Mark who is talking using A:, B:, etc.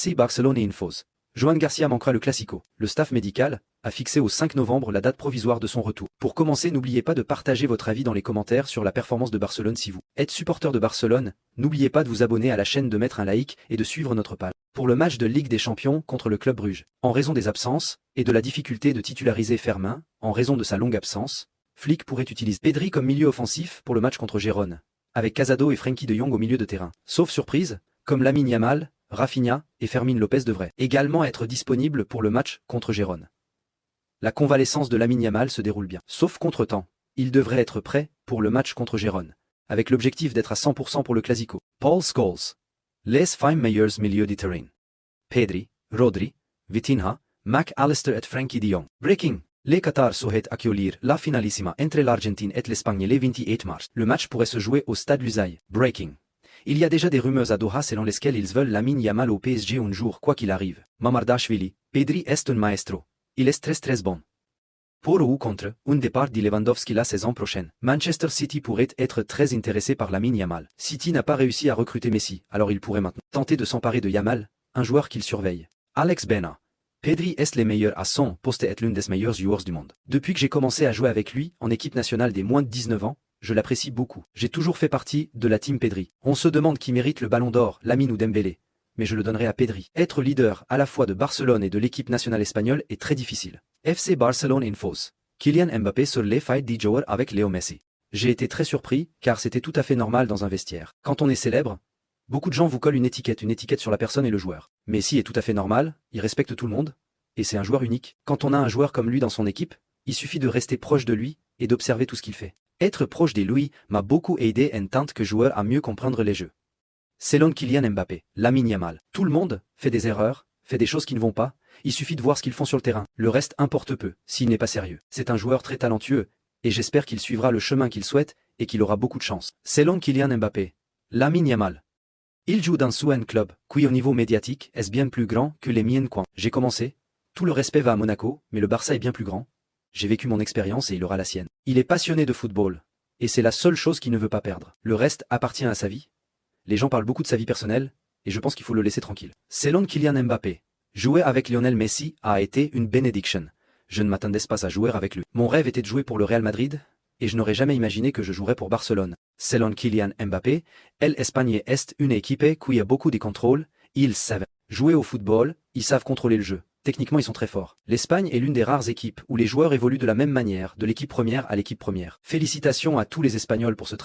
A: FC Barcelone et Infos. Joan Garcia manquera le Classico. Le staff médical a fixé au 5 novembre la date provisoire de son retour. Pour commencer, n'oubliez pas de partager votre avis dans les commentaires sur la performance de Barcelone si vous êtes supporter de Barcelone. N'oubliez pas de vous abonner à la chaîne, de mettre un like et de suivre notre page. Pour le match de Ligue des Champions contre le Club Bruges, en raison des absences et de la difficulté de titulariser Fermin, en raison de sa longue absence, Flick pourrait utiliser Pedri comme milieu offensif pour le match contre Gérone, avec Casado et Frenkie de Jong au milieu de terrain. Sauf surprise, comme Lamine Yamal, Rafinha et Fermin Lopez devraient également être disponibles pour le match contre Gérone. La convalescence de Lamine Yamal se déroule bien. Sauf contretemps, il devrait être prêt pour le match contre Gérone, avec l'objectif d'être à 100% pour le Classico. Paul Scholes. Les 5 meilleurs milieux de terrain. Pedri, Rodri, Vitinha, Mac Allister et Frenkie de Jong. Breaking. Les Qatar souhaitent accueillir la finalissima entre l'Argentine et l'Espagne le 28 mars. Le match pourrait se jouer au stade Lusail. Breaking. Il y a déjà des rumeurs à Doha selon lesquelles ils veulent Lamine Yamal au PSG un jour quoi qu'il arrive. Mamardashvili. Pedri est un maestro. Il est très bon. Pour ou contre un départ de Lewandowski la saison prochaine, Manchester City pourrait être très intéressé par Lamine Yamal. City n'a pas réussi à recruter Messi, alors il pourrait maintenant tenter de s'emparer de Yamal, un joueur qu'il surveille. Alex Bena. Pedri est le meilleur à son poste et l'un des meilleurs joueurs du monde. Depuis que j'ai commencé à jouer avec lui en équipe nationale des moins de 19 ans, je l'apprécie beaucoup. J'ai toujours fait partie de la team Pedri. On se demande qui mérite le ballon d'or, Lamine ou Dembélé. Mais je le donnerai à Pedri. Être leader à la fois de Barcelone et de l'équipe nationale espagnole est très difficile. FC Barcelone Infos. Kylian Mbappé sur les fights de joueur avec Léo Messi. J'ai été très surpris, car c'était tout à fait normal dans un vestiaire. Quand on est célèbre, beaucoup de gens vous collent une étiquette sur la personne et le joueur. Messi est tout à fait normal, il respecte tout le monde, et c'est un joueur unique. Quand on a un joueur comme lui dans son équipe, il suffit de rester proche de lui et d'observer tout ce qu'il fait. Être proche de lui m'a beaucoup aidé en tant que joueur à mieux comprendre les jeux. Selon Kylian Mbappé, Lamine Yamal, tout le monde fait des erreurs, fait des choses qui ne vont pas, il suffit de voir ce qu'ils font sur le terrain. Le reste importe peu, s'il n'est pas sérieux. C'est un joueur très talentueux, et j'espère qu'il suivra le chemin qu'il souhaite et qu'il aura beaucoup de chance. Selon Kylian Mbappé, Lamine Yamal. Il joue dans un club qui au niveau médiatique est bien plus grand que les miennes quand j'ai commencé. Tout le respect va à Monaco, mais le Barça est bien plus grand. J'ai vécu mon expérience et il aura la sienne. Il est passionné de football, et c'est la seule chose qu'il ne veut pas perdre. Le reste appartient à sa vie. Les gens parlent beaucoup de sa vie personnelle, et je pense qu'il faut le laisser tranquille. Selon Kylian Mbappé, jouer avec Lionel Messi a été une bénédiction. Je ne m'attendais pas à jouer avec lui. Mon rêve était de jouer pour le Real Madrid, et je n'aurais jamais imaginé que je jouerais pour Barcelone. Selon Kylian Mbappé, l'Espagne est une équipe qui a beaucoup de contrôle, ils savent jouer au football, ils savent contrôler le jeu. Techniquement, ils sont très forts. L'Espagne est l'une des rares équipes où les joueurs évoluent de la même manière, de l'équipe première à l'équipe première. Félicitations à tous les Espagnols pour ce travail.